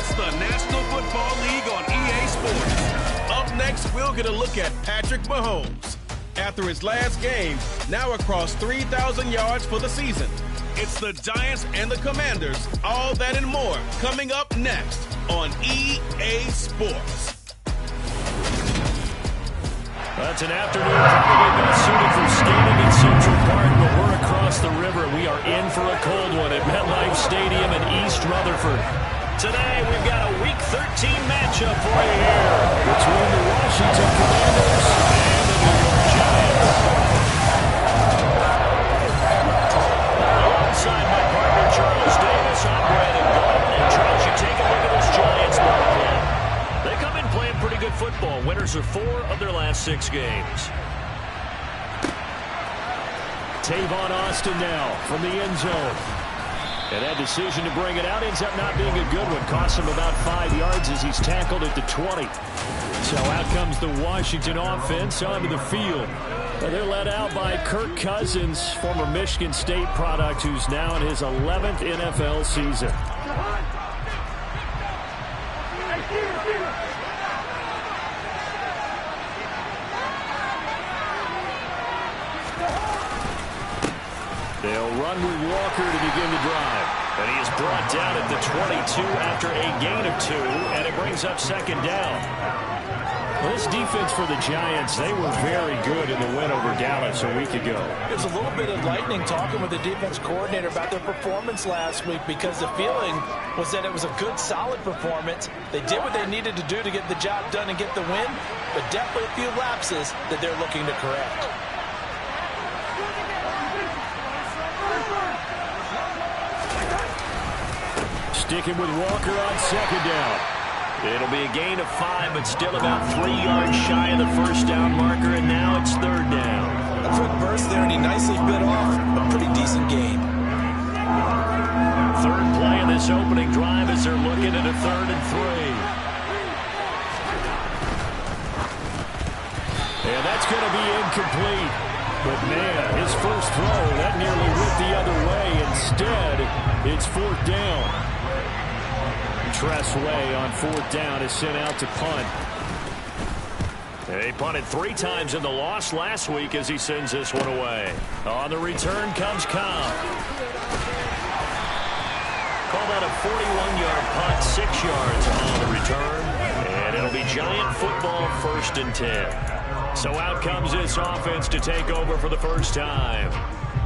It's the National Football League on EA Sports. Up next, we'll get a look at Patrick Mahomes. After his last game, now across 3,000 yards for the season. It's the Giants and the Commanders, all that and more, coming up next on EA Sports. It's an afternoon probably best suited for skating in Central Park, but we're across the river. We are in for a cold one at MetLife Stadium in East Rutherford. Today, we've got a Week 13 matchup for you here between the Washington Commanders and the New York Giants. Alongside my partner, Charles Davis, I'm Brandon Gaudin. And Charles, you take a look at this Giants ball club. They come in playing pretty good football. Winners of 4 of their last 6 games. Tavon Austin now from the end zone. And that decision to bring it out ends up not being a good one. Costs him about 5 yards as he's tackled at the 20. So out comes the Washington offense onto the field. They're led out by Kirk Cousins, former Michigan State product, who's now in his 11th NFL season. They'll run with Walker to begin the drive. And he is brought down at the 22 after a gain of 2, and it brings up second down. Well, this defense for the Giants, they were very good in the win over Dallas a week ago. It was a little bit enlightening talking with the defense coordinator about their performance last week, because the feeling was that it was a good, solid performance. They did what they needed to do to get the job done and get the win, but definitely a few lapses that they're looking to correct. Sticking with Walker on second down. It'll be a gain of 5, but still about 3 yards shy of the first down marker, and now it's third down. A quick burst there, and he nicely bit off a pretty decent gain. Third play in this opening drive as they're looking at a 3rd and 3. And that's going to be incomplete. But, man, his first throw, that nearly went the other way. Instead, it's 4th down. Tressway on 4th down is sent out to punt. He punted 3 times in the loss last week as he sends this one away. On the return comes Cobb. Call that a 41-yard punt, 6 yards on the return. And it'll be Giant football, 1st and 10. So out comes this offense to take over for the first time.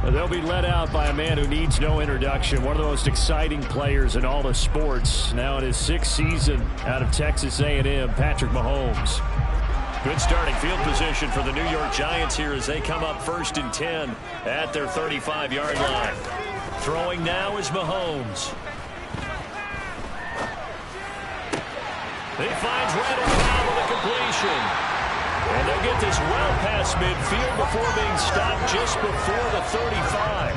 They'll be led out by a man who needs no introduction. One of the most exciting players in all of sports. Now in his 6th season out of Texas A&M, Patrick Mahomes. Good starting field position for the New York Giants here as they come up 1st and 10 at their 35-yard line. Throwing now is Mahomes. He finds Randall Cobb with a completion. And they'll get this well past midfield before being stopped just before the 35.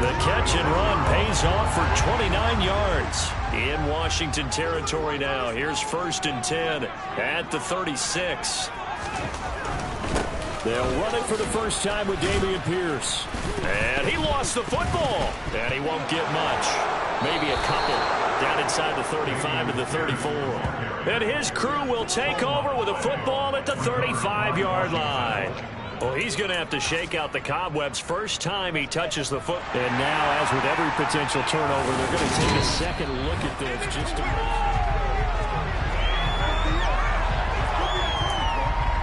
The catch and run pays off for 29 yards. In Washington territory now. Here's 1st and 10 at the 36. They'll run it for the first time with Dameon Pierce. And he lost the football. And he won't get much. Maybe a couple. Down inside the 35 to the 34. And his crew will take over with a football at the 35-yard line. Well, he's going to have to shake out the cobwebs first time he touches the foot. And now, as with every potential turnover, they're going to take a second look at this just to...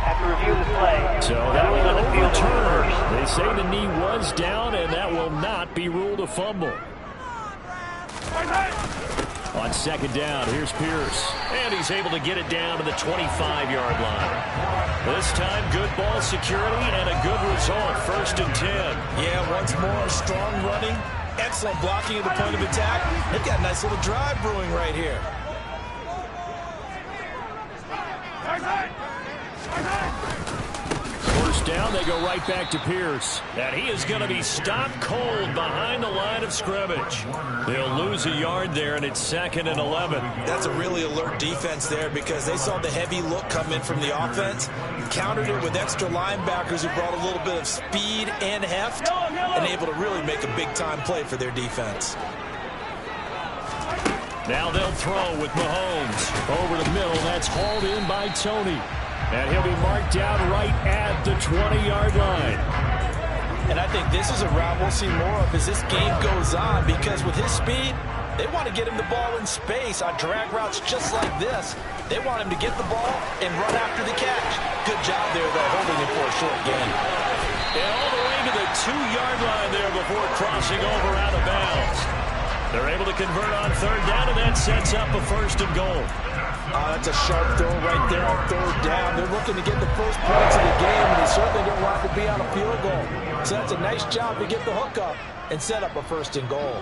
After review the play. So that will overturn. They say the knee was down, and that will not be ruled a fumble. On second down, here's Pierce. And he's able to get it down to the 25-yard line. This time, good ball security and a good result. 1st and 10. Yeah, once more, strong running. Excellent blocking at the point of attack. They've got a nice little drive brewing right here. First down, they go right back to Pierce. And he is going to be stopped cold behind the line of scrimmage. They'll lose a yard there, and it's 2nd and 11. That's a really alert defense there because they saw the heavy look come in from the offense, countered it with extra linebackers who brought a little bit of speed and heft, and able to really make a big-time play for their defense. Now they'll throw with Mahomes. Over the middle, that's hauled in by Tony. And he'll be marked down right at the 20-yard line. And I think this is a route we'll see more of as this game goes on, because with his speed, they want to get him the ball in space on drag routes just like this. They want him to get the ball and run after the catch. Good job there, though, holding it for a short gain. And all the way to the 2-yard line there before crossing over out of bounds. They're able to convert on third down, and that sets up a 1st and goal. That's a sharp throw right there on third down. They're looking to get the first points of the game, and they certainly don't want to be on a field goal. So that's a nice job to get the hook up and set up a 1st and goal.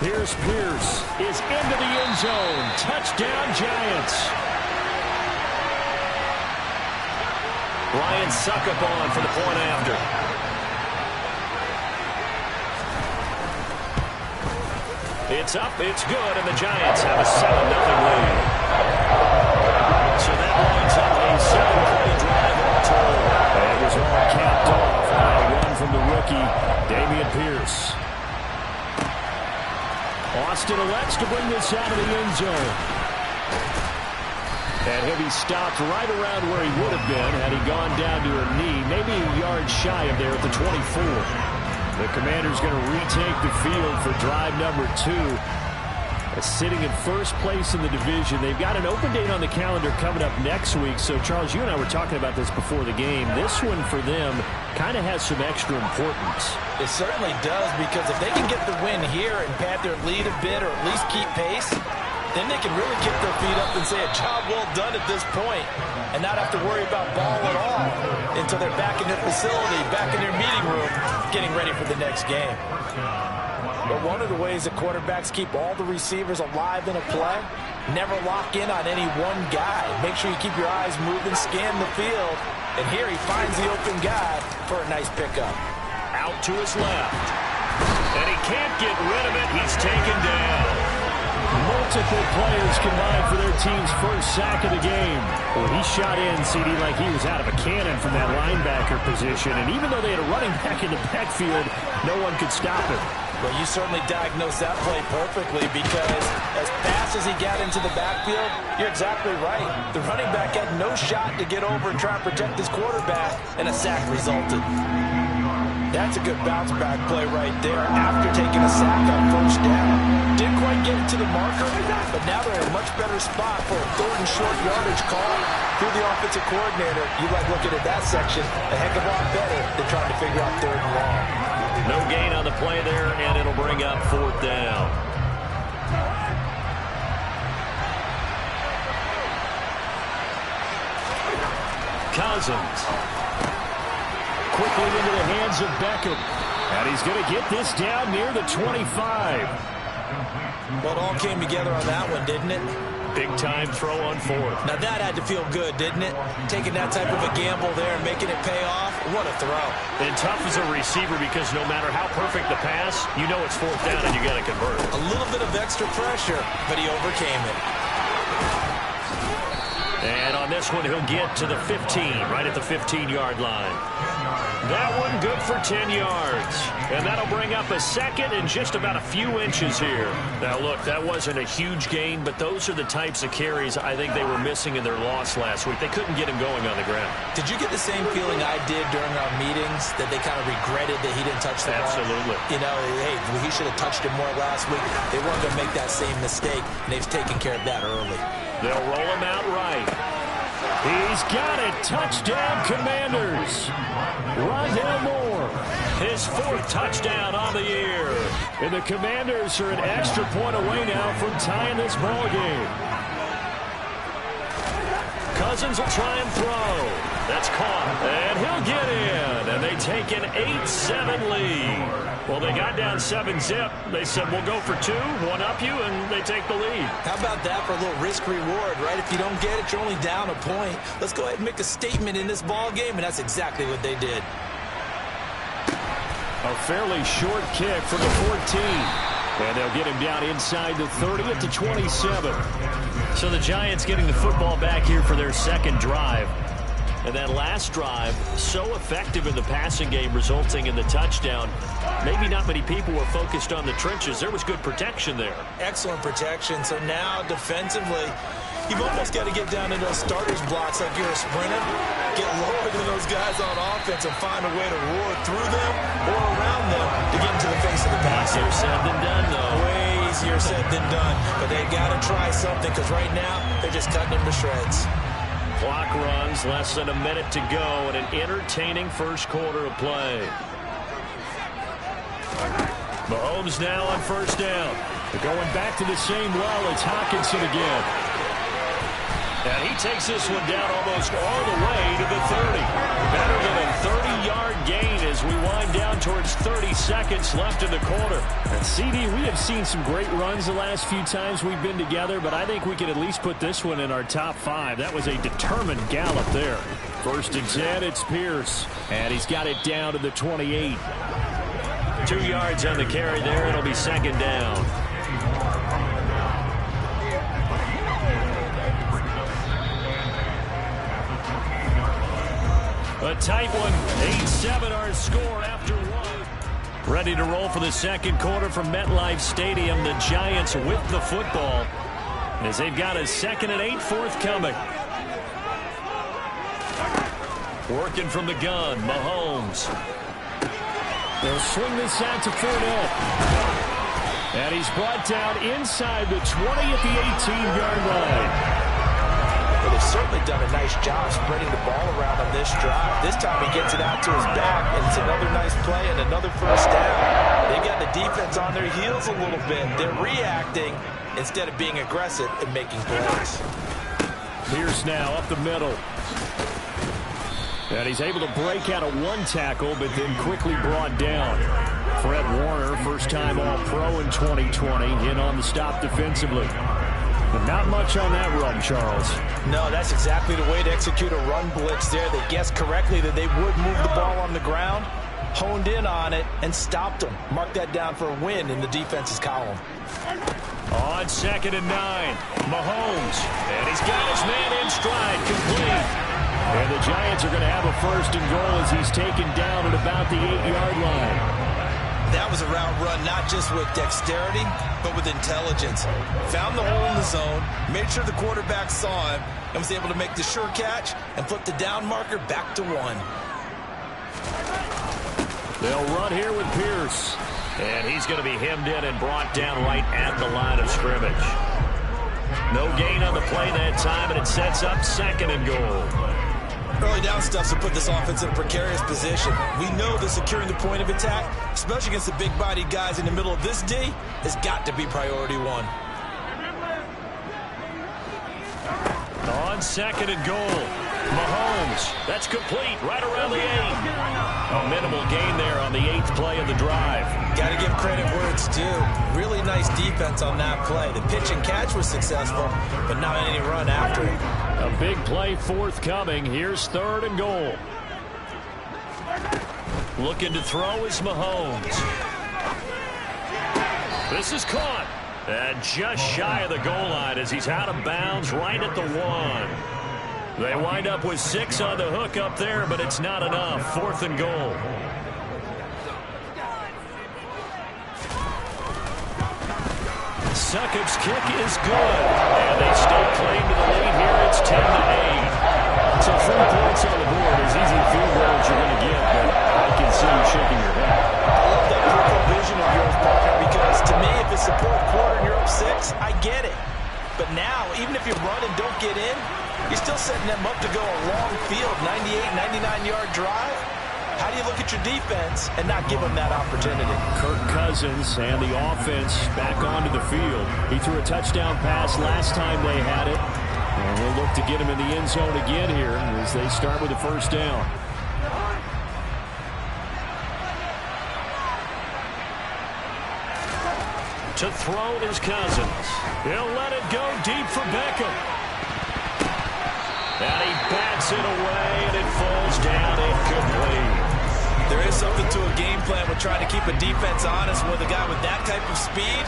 Here's Pierce is into the end zone. Touchdown, Giants. Ryan Succop for the point after. It's up, it's good, and the Giants have a 7-0 lead. So that lines up a 7-play drive all told. And it was all capped off by a run from the rookie, Dameon Pierce. Austin elects to bring this out of the end zone. And he'll be stopped right around where he would have been had he gone down to a knee, maybe a yard shy of there at the 24. The Commanders going to retake the field for drive number 2. Sitting in first place in the division. They've got an open date on the calendar coming up next week. So, Charles, you and I were talking about this before the game. This one for them kind of has some extra importance. It certainly does, because if they can get the win here and pad their lead a bit or at least keep pace, then they can really kick their feet up and say a job well done at this point and not have to worry about ball at all until they're back in their facility, back in their meeting room, getting ready for the next game. But one of the ways that quarterbacks keep all the receivers alive in a play, never lock in on any one guy. Make sure you keep your eyes moving, scan the field, and here he finds the open guy for a nice pickup. Out to his left. And he can't get rid of it. He's taken down. Multiple players combined for their team's first sack of the game. Well, he shot in, CD, like he was out of a cannon from that linebacker position. And even though they had a running back in the backfield, no one could stop him. Well, you certainly diagnosed that play perfectly, because as fast as he got into the backfield, you're exactly right. The running back had no shot to get over and try to protect his quarterback, and a sack resulted. That's a good bounce-back play right there after taking a sack on first down. Didn't quite get it to the marker, but now they're in a much better spot for a 3rd and short yardage call through the offensive coordinator. You like looking at that section a heck of a lot better than trying to figure out 3rd and long. No gain on the play there, and it'll bring up 4th down. Cousins. Quickly into the hands of Beckham. And he's going to get this down near the 25. Well, it all came together on that one, didn't it? Big-time throw on 4th. Now that had to feel good, didn't it? Taking that type of a gamble there and making it pay off. What a throw. And tough as a receiver, because no matter how perfect the pass, you know it's 4th down and you got to convert. A little bit of extra pressure, but he overcame it. And on this one, he'll get to the 15, right at the 15-yard line. That one good for 10 yards. And that'll bring up a 2nd and just about a few inches here. Now, look, that wasn't a huge gain, but those are the types of carries I think they were missing in their loss last week. They couldn't get him going on the ground. Did you get the same feeling I did during our meetings, that they kind of regretted that he didn't touch the ball? Absolutely. You know, hey, he should have touched him more last week. They weren't going to make that same mistake, and they've taken care of that early. They'll roll him out right. He's got it. Touchdown, Commanders. Rondale Moore, his 4th touchdown on the year. And the Commanders are an extra point away now from tying this ball game. Cousins will try and throw. That's caught, and he'll get in. And they take an 8-7 lead. Well, they got down 7-zip. They said, we'll go for 2, one up you, and they take the lead. How about that for a little risk-reward, right? If you don't get it, you're only down a point. Let's go ahead and make a statement in this ball game, and that's exactly what they did. A fairly short kick from the 14. And they'll get him down inside the 30 at the 27. So the Giants getting the football back here for their 2nd drive. And that last drive, so effective in the passing game, resulting in the touchdown. Maybe not many people were focused on the trenches. There was good protection there. Excellent protection. So now defensively, you've almost got to get down to those starters blocks like you're a sprinter. Get lower than those guys on offense and find a way to roar through them or around them to get into the face of the pass. Easier said than done, though. Way easier said than done. But they've got to try something because right now they're just cutting them to shreds. Clock runs, less than a minute to go, and an entertaining first quarter of play. Mahomes now on first down. They're going back to the same well. It's Hockenson again. And he takes this one down almost all the way to the 30. Better than a 30-yard gain as we wind down towards 30 seconds left in the quarter. And CD, we have seen some great runs the last few times we've been together, but I think we can at least put this one in our top 5. That was a determined gallop there. First and 10, it's Pierce. And he's got it down to the 28. 2 yards on the carry there. It'll be second down. A tight one. 8-7 our score after one. Ready to roll for the second quarter from MetLife Stadium. The Giants with the football as they've got a 2nd and 8 forthcoming. Working from the gun, Mahomes. They'll swing this out to Fournette. And he's brought down inside the 20 at the 18-yard line. Well, they've certainly done a nice job spreading the ball around on this drive. This time he gets it out to his back, and it's another nice play and another first down. They've got the defense on their heels a little bit. They're reacting instead of being aggressive and making plays. Pierce now up the middle. And he's able to break out of one tackle, but then quickly brought down. Fred Warner, first-time All-Pro in 2020, in on the stop defensively. But not much on that run, Charles. No, that's exactly the way to execute a run blitz there. They guessed correctly that they would move the ball on the ground, honed in on it, and stopped them. Mark that down for a win in the defense's column. On 2nd and 9, Mahomes. And he's got his man in stride, complete. And the Giants are going to have a 1st and goal as he's taken down at about the 8-yard line. That was a route run not just with dexterity, but with intelligence. Found the hole in the zone, made sure the quarterback saw him, and was able to make the sure catch and flip the down marker back to 1. They'll run here with Pierce. And he's going to be hemmed in and brought down right at the line of scrimmage. No gain on the play that time, and it sets up 2nd and goal. Early down stuff to put this offense in a precarious position. We know that securing the point of attack, especially against the big-bodied guys in the middle of this D, has got to be priority 1. On 2nd and goal, Mahomes. That's complete right around the 8. A minimal gain there on the 8th play of the drive. Got to give credit where it's due. Really nice defense on that play. The pitch and catch was successful, but not any run after it. A big play forthcoming. Here's 3rd and goal. Looking to throw is Mahomes. This is caught. And just shy of the goal line as he's out of bounds right at the 1. They wind up with 6 on the hook up there, but it's not enough. 4th and goal. Succop's kick is good. And they still claim to the lead here. It's 10-8. So 3 points on the board is easy field goal that you're going to get, but I can see you shaking your head. I love that peripheral vision of yours, partner, because to me, if it's the 4th quarter and you're up 6, I get it. But now, even if you run and don't get in, you're still setting them up to go a long field, 98, 99-yard drive. How do you look at your defense and not give them that opportunity? Kirk Cousins and the offense back onto the field. He threw a touchdown pass last time they had it. And we'll look to get him in the end zone again here as they start with a 1st down. To throw is Cousins. He'll let it go deep for Beckham. And he bats it away, and it falls down incomplete. There is something to a game plan with trying to keep a defense honest. With a guy with that type of speed,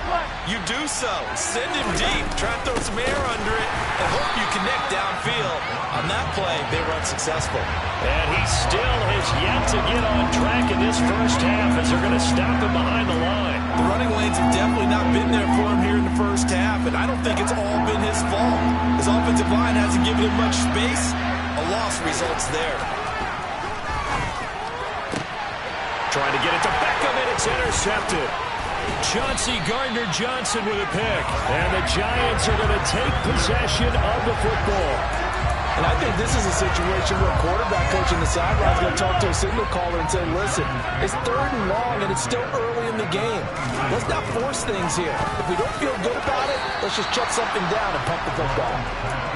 you do so. Send him deep, try to throw some air under it, and hope you connect downfield. On that play, they were unsuccessful. And he still has yet to get on track in this first half as they're going to stop him behind the line. The running lanes have definitely not been there for him here in the first half, and I don't think it's all been his fault. His offensive line hasn't given him much space. A loss results there. Trying to get it to Beckham, and it's intercepted. Chauncey Gardner-Johnson with a pick. And the Giants are going to take possession of the football. And I think this is a situation where a quarterback coach in the sideline is going to talk to a signal caller and say, listen, it's 3rd and long, and it's still early in the game. Let's not force things here. If we don't feel good about it, let's just check something down and punt the football.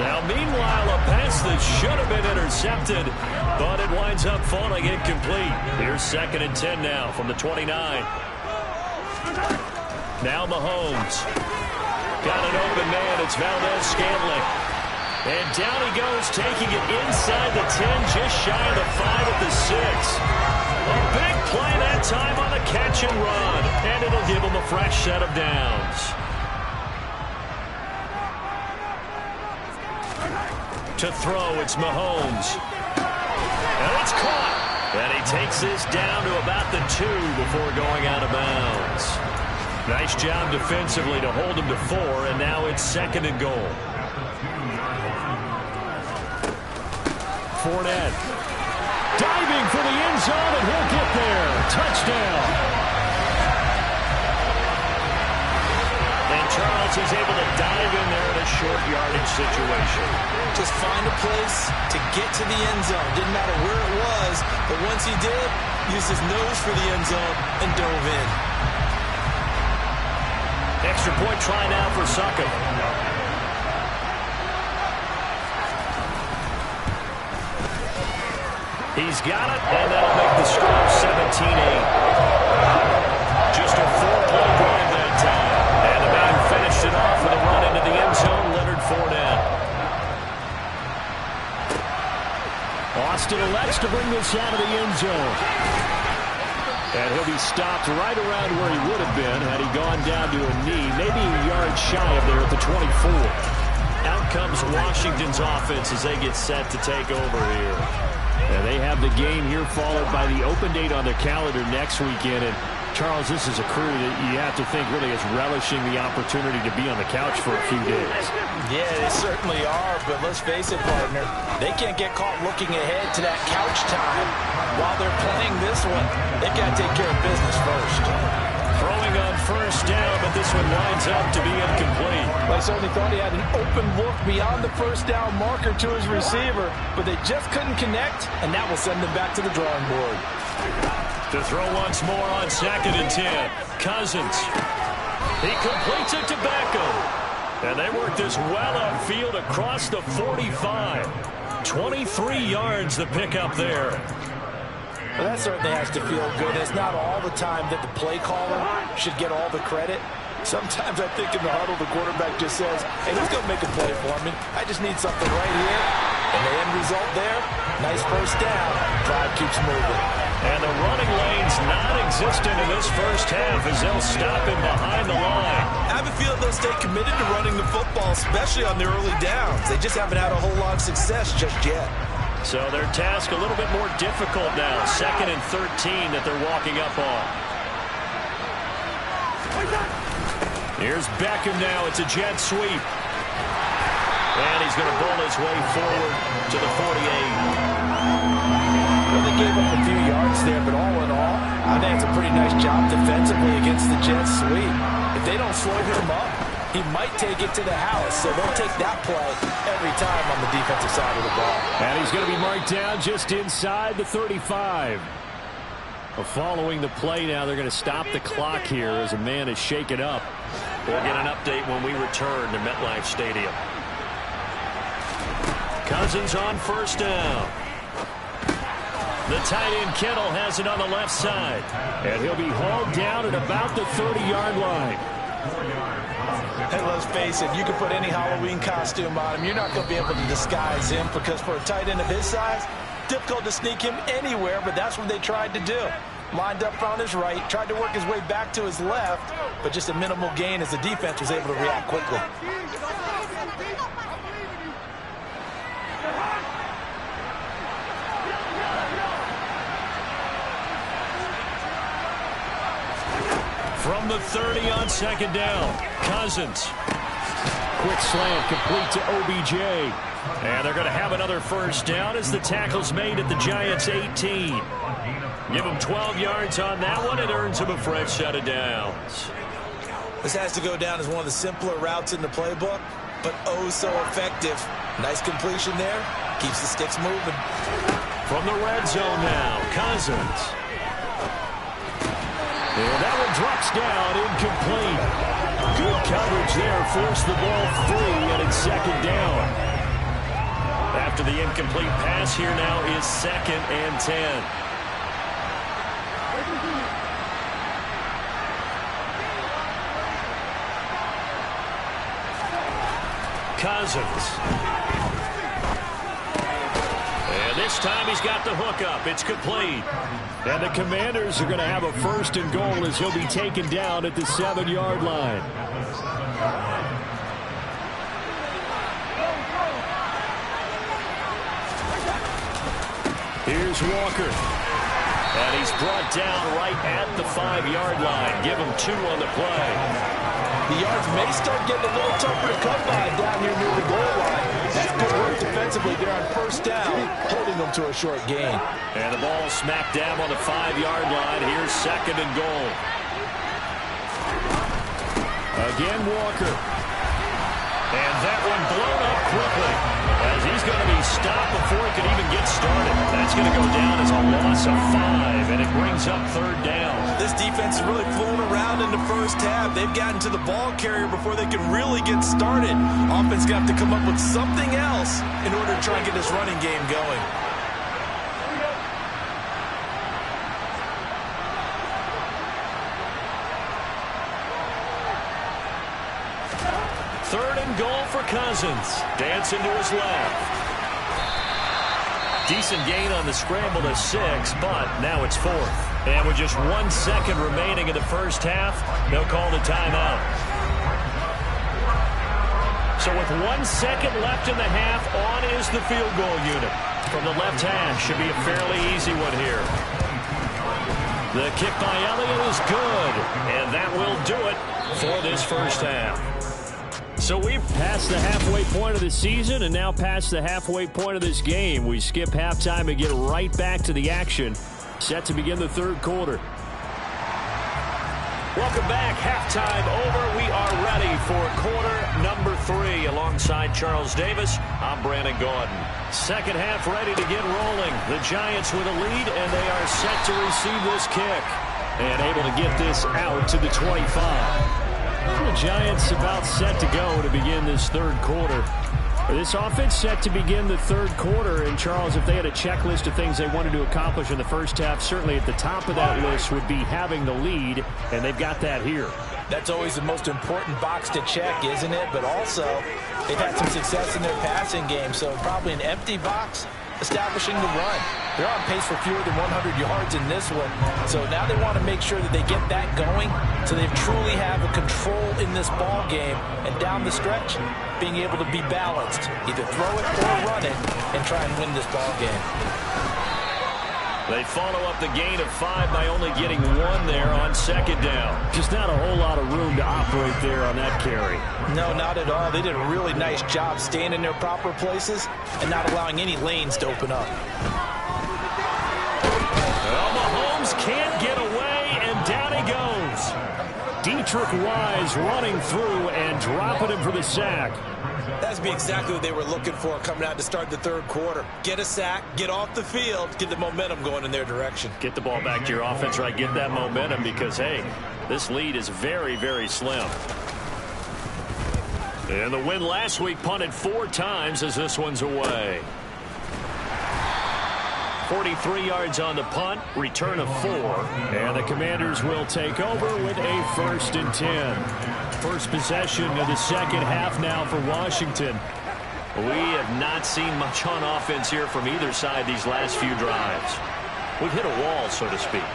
Now, meanwhile, a pass that should have been intercepted, but it winds up falling incomplete. Here's 2nd and 10 now from the 29. Now Mahomes. Got an open man. It's Valdez-Scantling. And down he goes, taking it inside the 10, just shy of the 5 at the 6. A big play that time on the catch and run. And it'll give him a fresh set of downs. To throw, it's Mahomes. And it's caught. And he takes this down to about the 2 before going out of bounds. Nice job defensively to hold him to 4, and now it's 2nd and goal. Fournette. Diving for the end zone, and he'll get there. Touchdown. And Charles is able to dive in there in a short yardage situation. Just find a place to get to the end zone. Didn't matter where it was, but once he did, used his nose for the end zone and dove in. Extra point try now for Suckup. He's got it, and that'll make the score 17-8. Just a 4-play drive that time. And the man who finished it off with a run into the end zone, Leonard Fournette. Austin elects to bring this out of the end zone. And he'll be stopped right around where he would have been had he gone down to a knee, maybe a yard shy of there at the 24. Out comes Washington's offense as they get set to take over here. And they have the game here followed by the open date on their calendar next weekend. And Charles, this is a crew that you have to think really is relishing the opportunity to be on the couch for a few days. Yeah, they certainly are, but let's face it, partner, they can't get caught looking ahead to that couch time while they're playing this one. They've got to take care of business first. Throwing on first down, but this one winds up to be incomplete. Well, I certainly thought he had an open look beyond the first down marker to his receiver, but they just couldn't connect, and that will send them back to the drawing board. To throw once more on 2nd and 10. Cousins. He completes it to Beckham. And they work this well upfield across the 45. 23 yards the pickup there. Well, that certainly has to feel good. It's not all the time that the play caller should get all the credit. Sometimes I think in the huddle, the quarterback just says, hey, who's going to make a play for me? I just need something right here. And the end result there, nice first down. Drive keeps moving. And the running lane's non-existent in this first half as they'll stop him behind the line. I have a feeling they'll stay committed to running the football, especially on the early downs. They just haven't had a whole lot of success just yet. So their task a little bit more difficult now. 2nd and 13 that they're walking up on. Here's Beckham now. It's a jet sweep. And he's going to bowl his way forward to the 48. Well, they gave up a few yards there, but all in all, I think it's a pretty nice job defensively against the jet sweep. If they don't slow him up, he might take it to the house, so they'll take that play every time on the defensive side of the ball. And he's going to be marked down just inside the 35. Well, following the play now, they're going to stop the clock here as a man is shaken up. We'll get an update when we return to MetLife Stadium. Cousins on first down. The tight end Kittle has it on the left side. And he'll be hauled down at about the 30-yard line. And let's face it, you can put any Halloween costume on him. You're not going to be able to disguise him because for a tight end of his size, difficult to sneak him anywhere, but that's what they tried to do. Lined up on his right, tried to work his way back to his left, but just a minimal gain as the defense was able to react quickly. From the 30 on second down, Cousins. Quick slant complete to OBJ. And they're going to have another first down as the tackle's made at the Giants' 18. Give them 12 yards on that one. It earns them a fresh set of downs. This has to go down as one of the simpler routes in the playbook, but oh so effective. Nice completion there. Keeps the sticks moving. From the red zone now, Cousins. And that one drops down, incomplete. Good coverage there, forced the ball free, and it's second down. After the incomplete pass, here now is 2nd and 10. Cousins. And this time he's got the hook up. It's complete. And the Commanders are going to have a 1st and goal as he'll be taken down at the 7-yard line. Here's Walker. And he's brought down right at the 5-yard line. Give him 2 on the play. The yards may start getting a little tougher to come by down here near the goal line. That's good work defensively there on first down, holding them to a short gain. And the ball smack dab on the 5-yard line. Here's 2nd and goal. Again, Walker. And that one blown up quickly as he's going to be stopped before he can even get started. That's going to go down as a loss of 5, and it brings up 3rd down. This defense is really flown around in the first half. They've gotten to the ball carrier before they can really get started. Offense got to come up with something else in order to try and get this running game going. Third and goal for Cousins. Dancing to his left. Decent gain on the scramble to 6, but now it's 4th. And with just 1 second remaining in the first half, they'll call the timeout. So with 1 second left in the half, on is the field goal unit. From the left hash, should be a fairly easy one here. The kick by Elliott is good, and that will do it for this first half. So we've passed the halfway point of the season and now past the halfway point of this game. We skip halftime and get right back to the action. Set to begin the 3rd quarter. Welcome back. Halftime over. We are ready for quarter number 3. Alongside Charles Davis, I'm Brandon Gordon. Second half ready to get rolling. The Giants with a lead, and they are set to receive this kick. And able to get this out to the 25. The Giants about set to go to begin this 3rd quarter. This offense set to begin the 3rd quarter. And, Charles, if they had a checklist of things they wanted to accomplish in the first half, certainly at the top of that list would be having the lead, and they've got that here. That's always the most important box to check, isn't it? But also, they've had some success in their passing game, so probably an empty box establishing the run. They're on pace for fewer than 100 yards in this one. So now they want to make sure that they get that going so they truly have a control in this ball game. And down the stretch, being able to be balanced. Either throw it or run it and try and win this ball game. They follow up the gain of 5 by only getting 1 there on second down. Just not a whole lot of room to operate there on that carry. No, not at all. They did a really nice job staying in their proper places and not allowing any lanes to open up. Well, Mahomes can't get away, and down he goes. Dietrich Wise running through and dropping him for the sack. That's be exactly what they were looking for coming out to start the 3rd quarter. Get a sack, get off the field, get the momentum going in their direction. Get the ball back to your offense, right? Get that momentum because, hey, this lead is very, very slim. And the win last week punted 4 times as this one's away. 43 yards on the punt, return of 4. And the Commanders will take over with a 1st and 10. First possession of the second half now for Washington. We have not seen much on offense here from either side these last few drives. We've hit a wall, so to speak.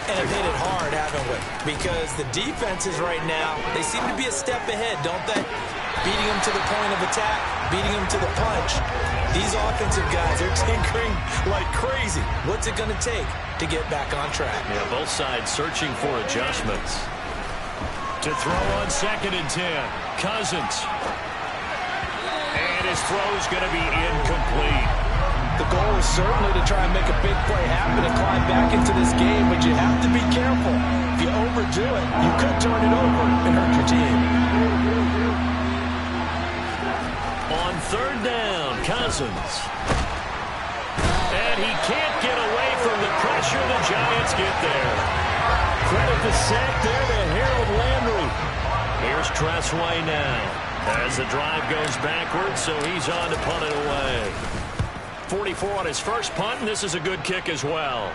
And have hit it hard, haven't we? Because the defenses right now, they seem to be a step ahead, don't they? Beating them to the point of attack, beating them to the punch. These offensive guys are tinkering like crazy. What's it going to take to get back on track? Yeah, both sides searching for adjustments. To throw on 2nd and 10, Cousins. And his throw's going to be incomplete. The goal is certainly to try and make a big play happen and climb back into this game, but you have to be careful. If you overdo it, you could turn it over and hurt your team. On 3rd down, Cousins. And he can't get away from the pressure. The Giants get there. Credit the sack there to Harold Landry. Here's Tressway now. As the drive goes backwards, so he's on to punt it away. 44 on his first punt, and this is a good kick as well.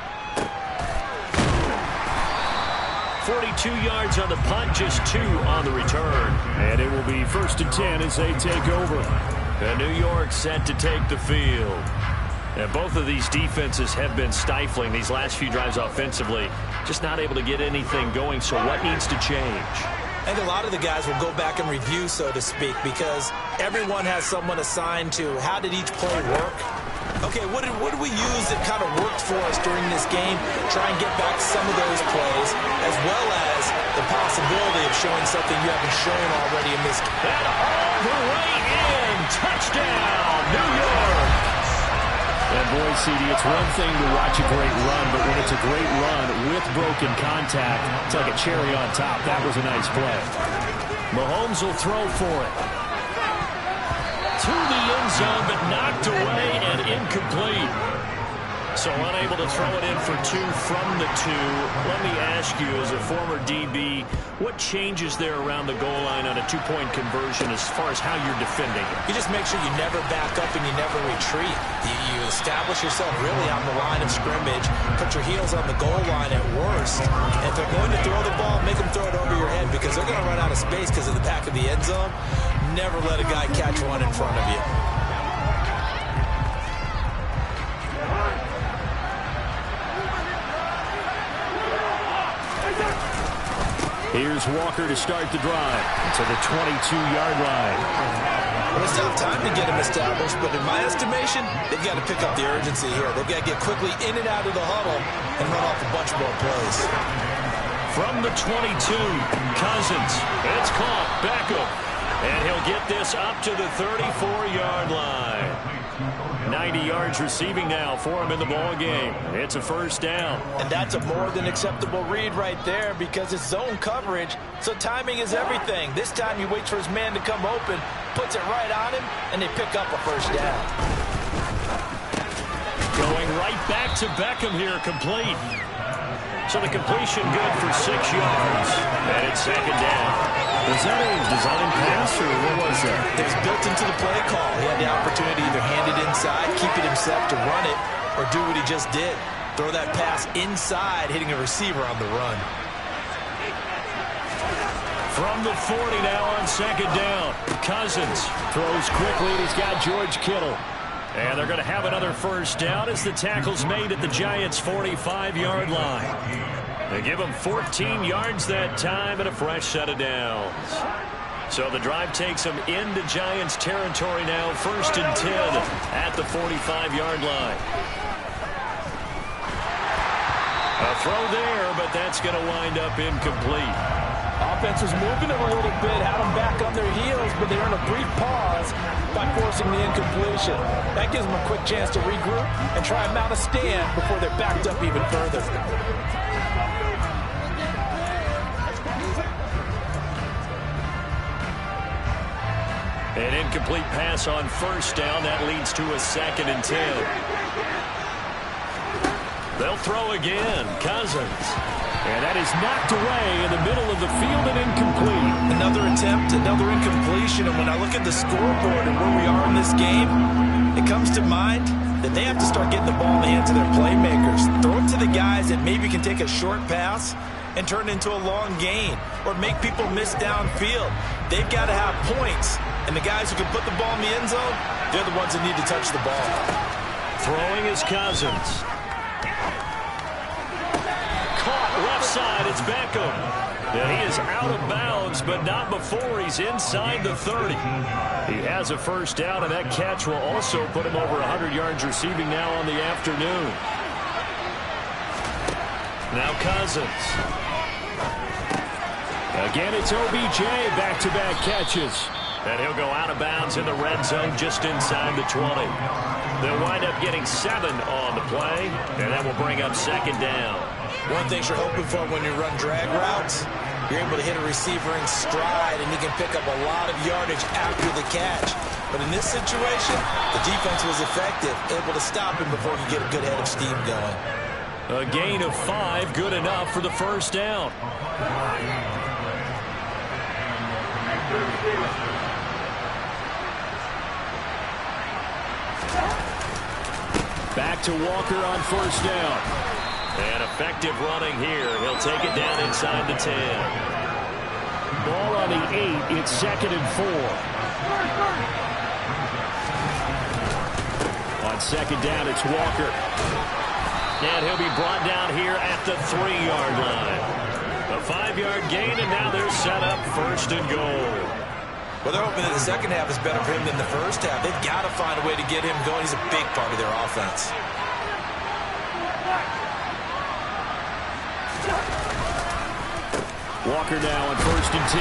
42 yards on the punt, just 2 on the return. And it will be 1st and 10 as they take over. And New York set to take the field. And both of these defenses have been stifling these last few drives offensively. Just not able to get anything going, so what needs to change? I think a lot of the guys will go back and review, so to speak, because everyone has someone assigned to how did each play work. Okay, what did we use that kind of worked for us during this game? Try and get back some of those plays, as well as the possibility of showing something you haven't shown already in this game. And all the way in, touchdown, New York. And boy, CD, it's one thing to watch a great run, but when it's a great run with broken contact, it's like a cherry on top. That was a nice play. Mahomes will throw for it. To the end zone, but knocked away and incomplete. So unable to throw it in for 2 from the 2. Let me ask you, as a former DB, what changes there around the goal line on a 2-point conversion as far as how you're defending it? You just make sure you never back up and you never retreat. You establish yourself really on the line of scrimmage, put your heels on the goal line at worst. And if they're going to throw the ball, make them throw it over your head because they're going to run out of space because of the back of the end zone. Never let a guy catch one in front of you. Here's Walker to start the drive to the 22-yard line. Well, it's tough time to get him established, but in my estimation, they've got to pick up the urgency here. They've got to get quickly in and out of the huddle and run off a bunch more plays. From the 22, Cousins. It's caught. Beckham. And he'll get this up to the 34-yard line. 90 yards receiving now for him in the ball game. It's a 1st down. And that's a more than acceptable read right there because it's zone coverage, so timing is everything. This time he waits for his man to come open, puts it right on him, and they pick up a 1st down. Going right back to Beckham here, complete. So the completion good for 6 yards. And it's 2nd down. Was that a design pass, or what was that? It was built into the play call. He had the opportunity to either hand it inside, keep it himself to run it, or do what he just did. Throw that pass inside, hitting a receiver on the run. From the 40 now on 2nd down. Cousins throws quickly, and he's got George Kittle. And they're going to have another 1st down as the tackle's made at the Giants' 45-yard line. They give them 14 yards that time and a fresh set of downs. So the drive takes them into Giants territory now, 1st and 10 at the 45-yard line. A throw there, but that's going to wind up incomplete. Offense was moving them a little bit, had them back on their heels, but they earned a brief pause by forcing the incompletion. That gives them a quick chance to regroup and try and mount a stand before they're backed up even further. An incomplete pass on 1st down. That leads to a 2nd and 10. They'll throw again. Cousins. And that is knocked away in the middle of the field and incomplete. Another attempt, another incompletion. And when I look at the scoreboard and where we are in this game, it comes to mind that they have to start getting the ball in the hands of their playmakers. Throw it to the guys that maybe can take a short pass and turn it into a long gain or make people miss downfield. They've got to have points, and the guys who can put the ball in the end zone, they're the ones that need to touch the ball. Throwing is Cousins. Caught left side. It's Beckham. And he is out of bounds, but not before he's inside the 30. He has a first down, and that catch will also put him over 100 yards receiving now on the afternoon. Now Cousins. Again, it's OBJ, back-to-back catches. And he'll go out of bounds in the red zone just inside the 20. They'll wind up getting 7 on the play, and that will bring up second down. One thing you're hoping for when you run drag routes, you're able to hit a receiver in stride, and he can pick up a lot of yardage after the catch. But in this situation, the defense was effective, able to stop him before he could get a good head of steam going. A gain of 5, good enough for the first down. Back to Walker on first down. And effective running here. He'll take it down inside the 10. Ball on the 8. It's 2nd and 4. On second down, it's Walker. And he'll be brought down here at the 3-yard line. A 5-yard gain, and now they're set up 1st and goal. Well, they're hoping that the second half is better for him than the first half. They've got to find a way to get him going. He's a big part of their offense. Walker now on 1st and 10.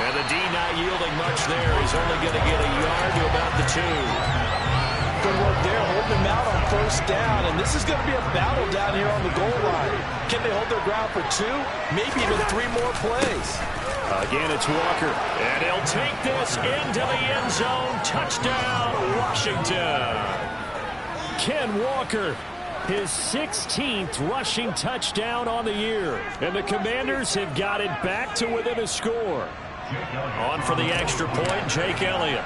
And the D not yielding much there. He's only going to get a yard to about the 2. Good work there, holding him out on first down. And this is going to be a battle down here on the goal line. Can they hold their ground for 2? Maybe even 3 more plays. Again, it's Walker. And he'll take this into the end zone. Touchdown, Washington. Ken Walker, his 16th rushing touchdown on the year. And the Commanders have got it back to within a score. On for the extra point, Jake Elliott.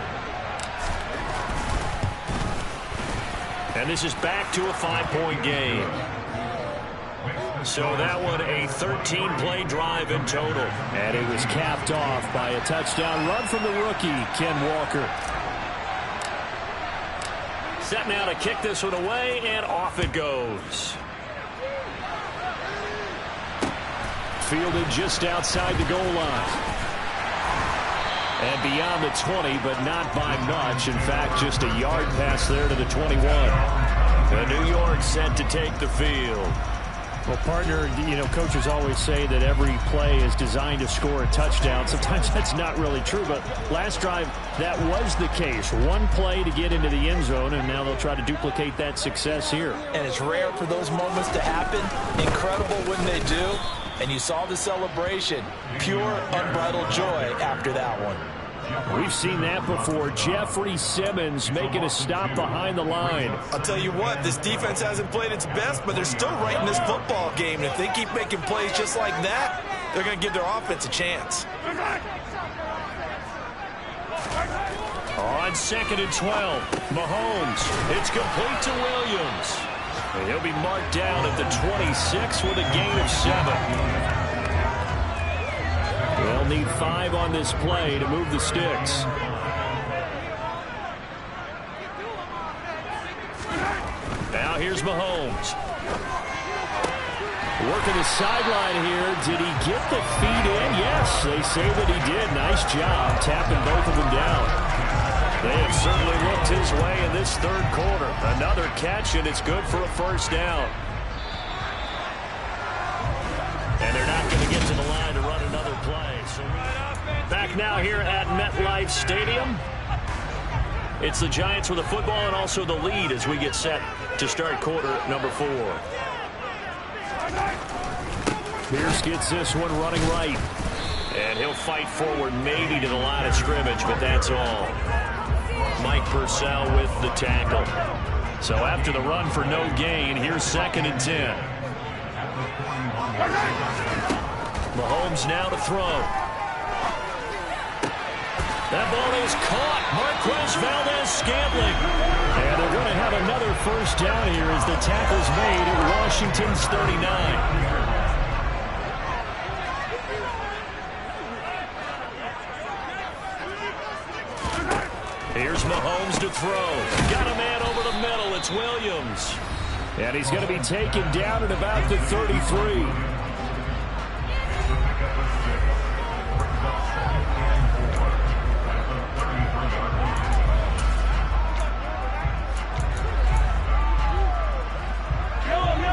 And this is back to a 5-point game. So that one a 13-play drive in total. And it was capped off by a touchdown run from the rookie, Ken Walker. Set now to kick this one away, and off it goes. Fielded just outside the goal line. And beyond the 20, but not by much. In fact, just a yard pass there to the 21. The New York set to take the field. Well, partner, you know, coaches always say that every play is designed to score a touchdown. Sometimes that's not really true, but last drive, that was the case. One play to get into the end zone, and now they'll try to duplicate that success here. And it's rare for those moments to happen. Incredible when they do. And you saw the celebration. Pure, unbridled joy after that one. We've seen that before. Jeffrey Simmons making a stop behind the line. I'll tell you what, this defense hasn't played its best, but they're still right in this football game. And if they keep making plays just like that, they're going to give their offense a chance. On 2nd and 12, Mahomes. It's complete to Williams. And he'll be marked down at the 26 with a gain of 7. They'll need 5 on this play to move the sticks. Now here's Mahomes. Working the sideline here. Did he get the feet in? Yes, they say that he did. Nice job tapping both of them down. They have certainly looked his way in this 3rd quarter. Another catch, and it's good for a first down. And they're not going to get to the line to run another play. So back now here at MetLife Stadium. It's the Giants with the football and also the lead as we get set to start quarter number 4. Pierce gets this one running right. And he'll fight forward maybe to the line of scrimmage, but that's all. Mike Purcell with the tackle. So after the run for no gain, here's 2nd and 10. Mahomes now to throw. That ball is caught. Marquez Valdez-Scantling. And they're going to have another first down here as the tackle's made at Washington's 39. Here's Mahomes to throw. Got a man over the middle. It's Williams. And he's going to be taken down at about the 33.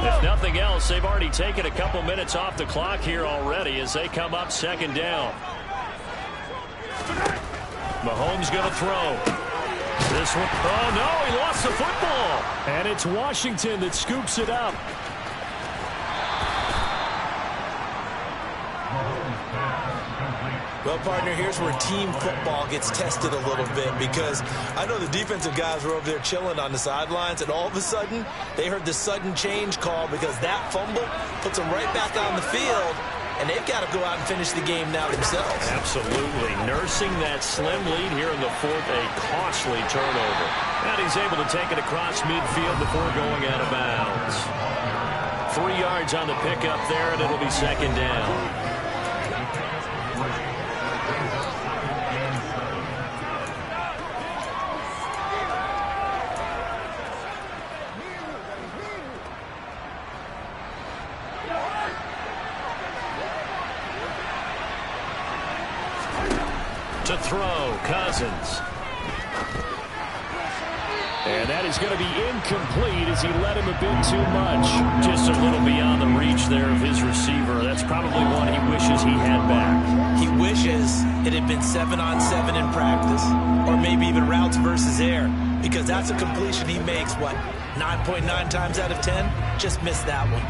If nothing else, they've already taken a couple minutes off the clock here already as they come up second down. Mahomes going to throw. This one. Oh, no, he lost the football. And it's Washington that scoops it up. Well, partner, here's where team football gets tested a little bit, because I know the defensive guys were over there chilling on the sidelines, and all of a sudden, they heard the sudden change call because that fumble puts them right back on the field, and they've got to go out and finish the game now themselves. Absolutely. Nursing that slim lead here in the fourth, a costly turnover. And he's able to take it across midfield before going out of bounds. 3 yards on the pickup there, and it'll be second down. To throw, Cousins. And that is going to be incomplete as he let him a bit too much. Just a little beyond the reach there of his receiver. That's probably one he wishes he had back. He wishes it had been 7-on-7 in practice, or maybe even routes versus air, because that's a completion he makes, what, 9.9 times out of 10? Just missed that one.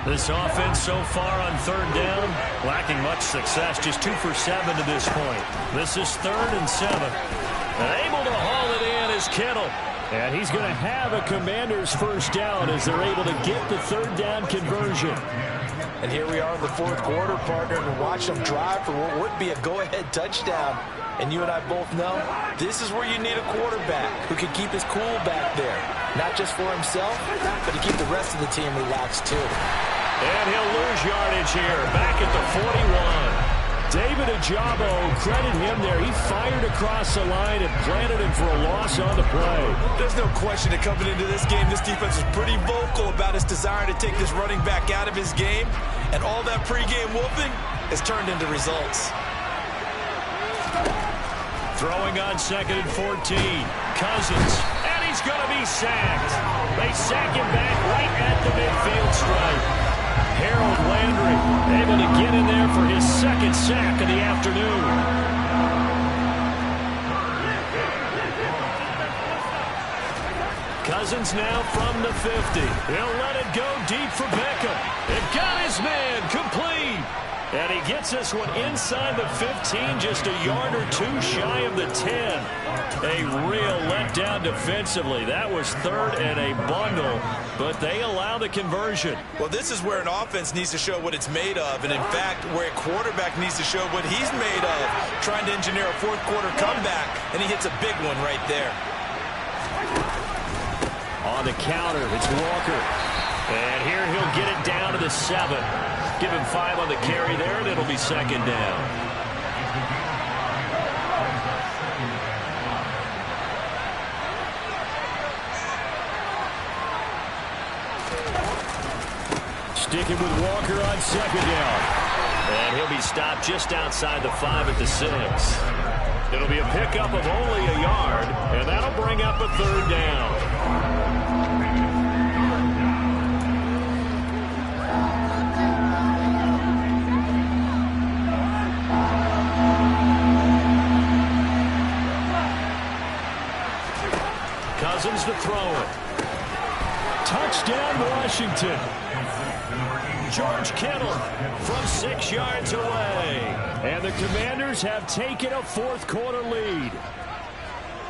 This offense so far on third down, lacking much success, just 2 for 7 to this point. This is 3rd and 7. And able to haul it in is Kittle. And he's going to have a Commander's first down as they're able to get the third down conversion. And here we are in the fourth quarter, partner, and watch them drive for what would be a go-ahead touchdown. And you and I both know this is where you need a quarterback who can keep his cool back there. Not just for himself, but to keep the rest of the team relaxed too. And he'll lose yardage here, back at the 41. David Ajabo, credit him there. He fired across the line and planted him for a loss on the play. There's no question that coming into this game, this defense is pretty vocal about its desire to take this running back out of his game. And all that pregame whooping has turned into results. Throwing on 2nd and 14. Cousins. And he's going to be sacked. They sack him back right at the midfield stripe. Harold Landry able to get in there for his 2nd sack of the afternoon. Cousins now from the 50. He'll let it go deep for Beckham. It got his man complete. And he gets this one inside the 15, just a yard or 2 shy of the 10. A real letdown defensively. That was 3rd and a bundle, but they allow the conversion. Well, this is where an offense needs to show what it's made of, and in fact, where a quarterback needs to show what he's made of, trying to engineer a fourth quarter comeback, and he hits a big one right there. On the counter, it's Walker. And here he'll get it down to the 7. Give him 5 on the carry there, and it'll be second down. Sticking with Walker on 2nd down. And he'll be stopped just outside the 5 at the 6. It'll be a pickup of only a yard, and that'll bring up a 3rd down. Cousins to throw it. Touchdown, Washington. George Kittle from 6 yards away. And the Commanders have taken a fourth quarter lead.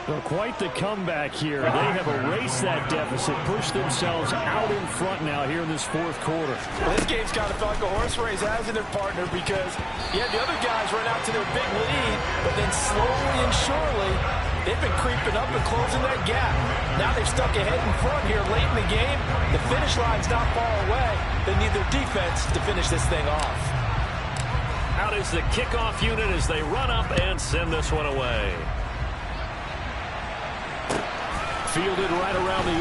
Well, quite the comeback here. They have erased that deficit, pushed themselves out in front now here in this fourth quarter. Well, this game's kind of felt like a horse race, hasn't it, partner? Because you had the other guys run out to their big lead, but then slowly and surely, they've been creeping up and closing that gap. Now they've stuck ahead in front here late in the game. The finish line's not far away. They need their defense to finish this thing off. Out is the kickoff unit as they run up and send this one away. fielded right around the 8.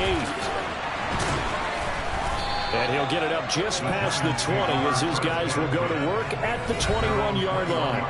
And he'll get it up just past the 20 as his guys will go to work at the 21-yard line.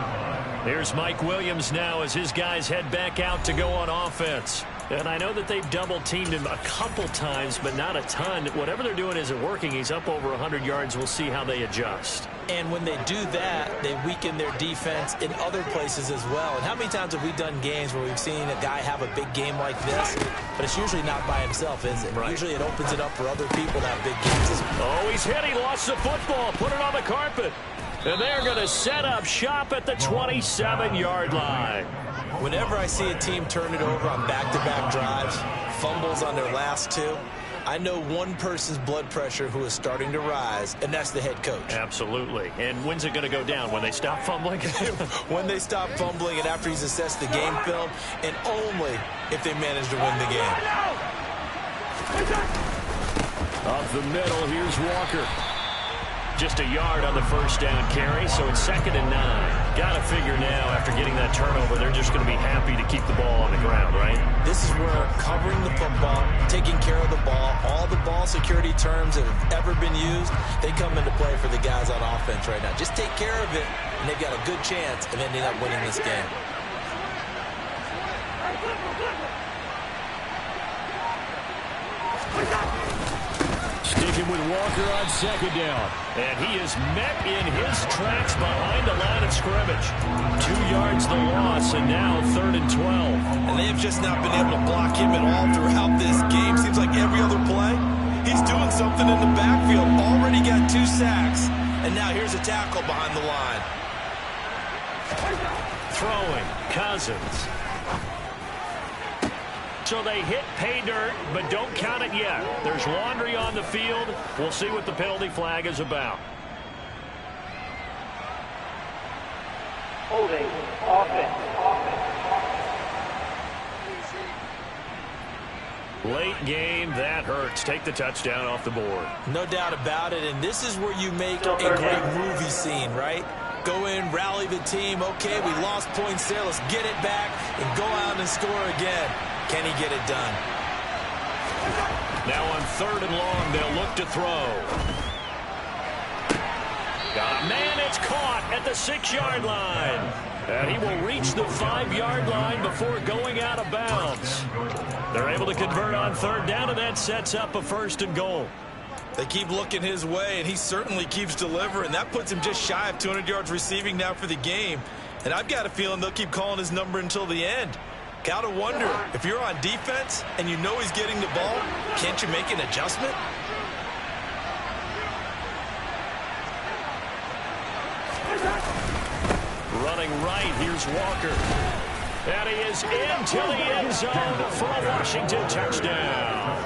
Here's Mike Williams now as his guys head back out to go on offense. And I know that they've double-teamed him a couple times, but not a ton. Whatever they're doing isn't working. He's up over 100 yards. We'll see how they adjust. And when they do that, they weaken their defense in other places as well. And how many times have we done games where we've seen a guy have a big game like this, but it's usually not by himself, is it? Right. Usually it opens it up for other people to have big games as well. Oh, he's hit. He lost the football. Put it on the carpet. And they're going to set up shop at the 27-yard line. Whenever I see a team turn it over on back-to-back drives, fumbles on their last two, I know one person's blood pressure who is starting to rise, and that's the head coach. Absolutely. And when's it going to go down? When they stop fumbling? When they stop fumbling and after he's assessed the game film, and only if they manage to win the game. Up the middle, here's Walker. Just a yard on the first down carry, so it's 2nd and 9. Got to figure now, after getting that turnover, they're just going to be happy to keep the ball on the ground, right? This is where covering the football, taking care of the ball, all the ball security terms that have ever been used, they come into play for the guys on offense right now. Just take care of it, and they've got a good chance of ending up winning this game. Sticking with Walker on 2nd down. And he is met in his tracks behind the line of scrimmage. 2 yards the loss, and now 3rd and 12. And they have just not been able to block him at all throughout this game. Seems like every other play, he's doing something in the backfield. Already got 2 sacks, and now here's a tackle behind the line. Throwing, Cousins. So they hit pay dirt, but don't count it yet. There's laundry on the field. We'll see what the penalty flag is about. Holding, offense. Late game, that hurts. Take the touchdown off the board. No doubt about it, and this is where you make a great movie scene, right? Go in, rally the team. Okay, we lost points there. Let's get it back and go out and score again. Can he get it done? Now on 3rd and long, they'll look to throw. Man, it's caught at the 6-yard line. And he will reach the 5-yard line before going out of bounds. They're able to convert on 3rd down, and that sets up a 1st and goal. They keep looking his way, and he certainly keeps delivering. That puts him just shy of 200 yards receiving now for the game. And I've got a feeling they'll keep calling his number until the end. Gotta wonder, if you're on defense and you know he's getting the ball, can't you make an adjustment? Running right, here's Walker. And he is into the end zone for a Washington touchdown.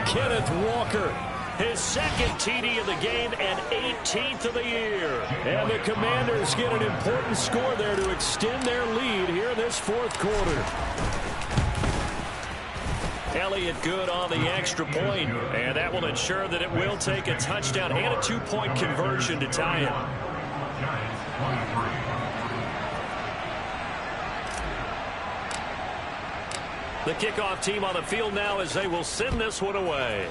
Kenneth Walker, his 2nd TD of the game and 18th of the year. And the Commanders get an important score there to extend their lead here in this 4th quarter. Elliott good on the extra point, and that will ensure that it will take a touchdown and a 2-point conversion to tie it. The kickoff team on the field now as they will send this one away.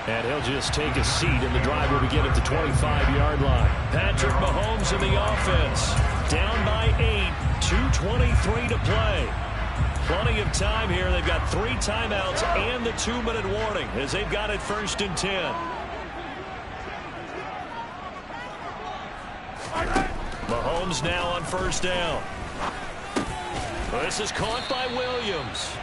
And he'll just take a seat, and the drive will begin at the 25-yard line. Patrick Mahomes in the offense. Down by 8, 2:23 to play. Plenty of time here. They've got 3 timeouts and the 2-minute warning as they've got it 1st and 10. Mahomes now on 1st down. This is caught by Williams.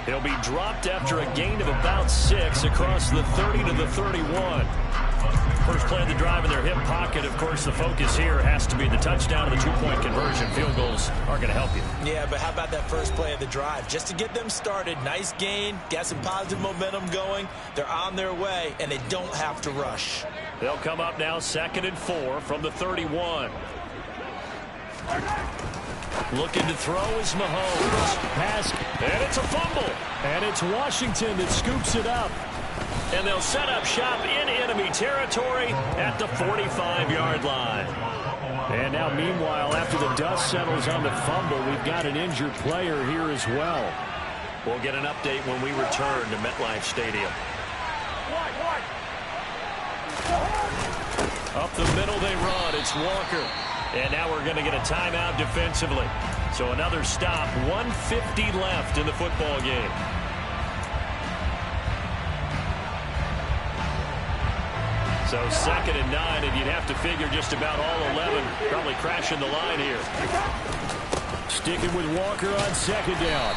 He'll be dropped after a gain of about 6 across the 30 to the 31. First play of the drive in their hip pocket. Of course, the focus here has to be the touchdown and the 2-point conversion. Field goals aren't going to help you. Yeah, but how about that first play of the drive? Just to get them started, nice gain, got some positive momentum going. They're on their way, and they don't have to rush. They'll come up now 2nd and 4 from the 31. Looking to throw is Mahomes. Pass, and it's a fumble. And it's Washington that scoops it up. And they'll set up shop in enemy territory at the 45-yard line. And now, meanwhile, after the dust settles on the fumble, we've got an injured player here as well. We'll get an update when we return to MetLife Stadium. Up the middle they run. It's Walker. And now we're going to get a timeout defensively. So another stop. 1:50 left in the football game. So 2nd and 9, and you'd have to figure just about all 11 probably crashing the line here. Sticking with Walker on 2nd down.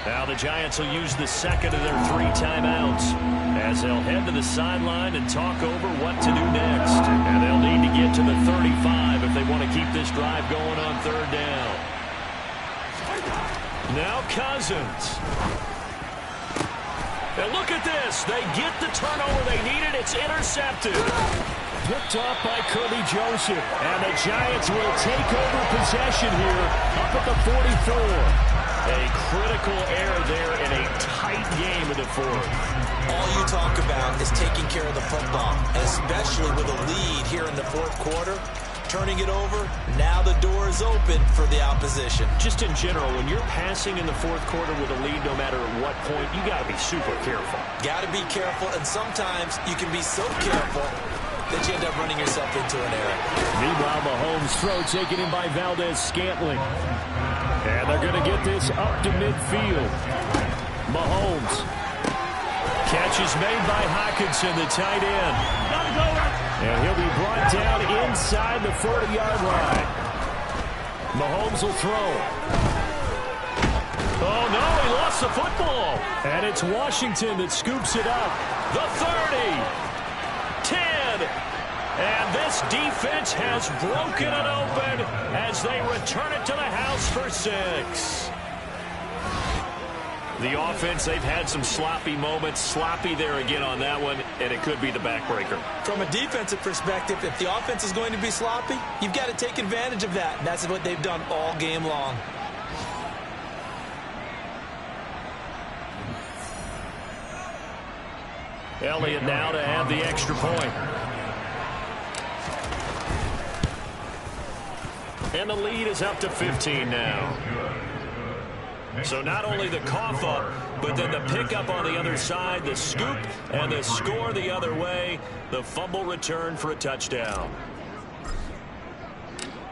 Now the Giants will use the 2nd of their 3 timeouts as they'll head to the sideline and talk over what to do next. And they'll need to get to the 35 if they want to keep this drive going on 3rd down. Now Cousins. And look at this. They get the turnover they needed. It's intercepted. Picked off by Kirby Joseph. And the Giants will take over possession here up at the 44. A critical error there in a tight game in the 4th. All you talk about is taking care of the football, especially with a lead here in the 4th quarter. Turning it over, now the door is open for the opposition. Just in general, when you're passing in the 4th quarter with a lead, no matter at what point, you got to be super careful. Got to be careful, and sometimes you can be so careful that you end up running yourself into an error. Meanwhile, Mahomes' throw taken in by Valdez-Scantling. And they're going to get this up to midfield. Mahomes. Catch is made by Hockenson, the tight end. And he'll be brought down inside the 40-yard line. Mahomes will throw. Oh, no, he lost the football. And it's Washington that scoops it up. The 30. 10. And this defense has broken it open as they return it to the house for 6. The offense, they've had some sloppy moments. Sloppy there again on that one, and it could be the backbreaker. From a defensive perspective, if the offense is going to be sloppy, you've got to take advantage of that. And that's what they've done all game long. Elliott now to add the extra point. And the lead is up to 15 now. So not only the cough up, but then the pickup on the other side, the scoop, and the score the other way. The fumble return for a touchdown.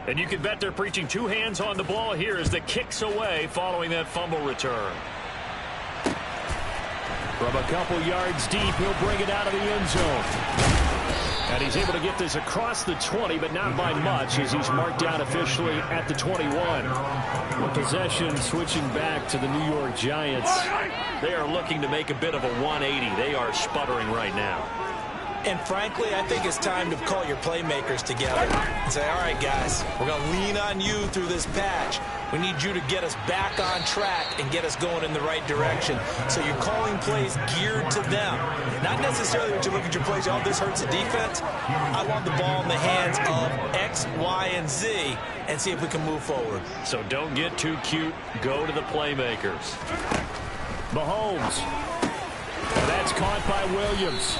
And you can bet they're preaching 2 hands on the ball here as the kick's away following that fumble return. From a couple yards deep, he'll bring it out of the end zone. And he's able to get this across the 20, but not by much as he's marked down officially at the 21. With possession switching back to the New York Giants. They are looking to make a bit of a 180. They are sputtering right now. And frankly, I think it's time to call your playmakers together and say, all right, guys, we're going to lean on you through this patch. We need you to get us back on track and get us going in the right direction. So you're calling plays geared to them. Not necessarily when you look at your plays, oh, this hurts the defense. I want the ball in the hands of X, Y, and Z and see if we can move forward. So don't get too cute. Go to the playmakers. Mahomes. And that's caught by Williams.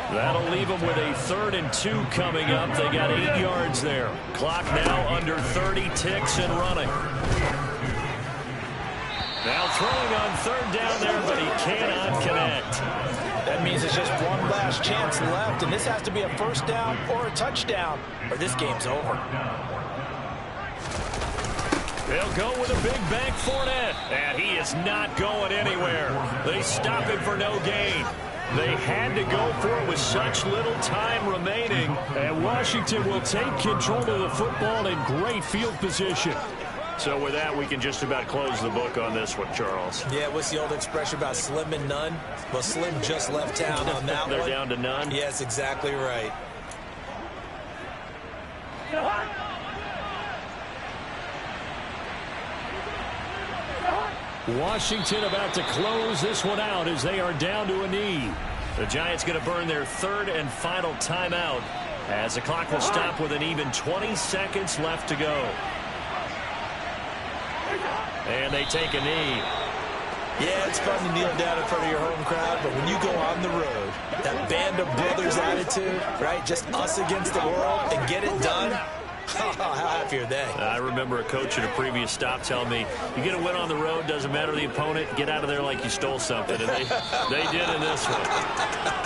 That'll leave them with a 3rd and 2 coming up. They got 8 yards there. Clock now under 30 ticks and running. Now throwing on 3rd down there, but he cannot connect. That means it's just one last chance left, and this has to be a 1st down or a touchdown, or this game's over. They'll go with a big bank Fournette, and he is not going anywhere. They stop him for no gain. They had to go for it with such little time remaining. And Washington will take control of the football in great field position. So with that, we can just about close the book on this one, Charles. Yeah, what's the old expression about slim and none? Well, Slim just left town on that They're one. down to none? Yes, exactly right. Washington about to close this one out as they are down to a knee. The Giants going to burn their 3rd and final timeout as the clock will stop with an even 20 seconds left to go. And they take a knee. Yeah, it's fun to kneel down in front of your home crowd, but when you go on the road, that band of brothers attitude, right, just us against the world and get it done, How happy are they? I remember a coach at a previous stop telling me, you get a win on the road, doesn't matter the opponent, get out of there like you stole something. And they did in this one.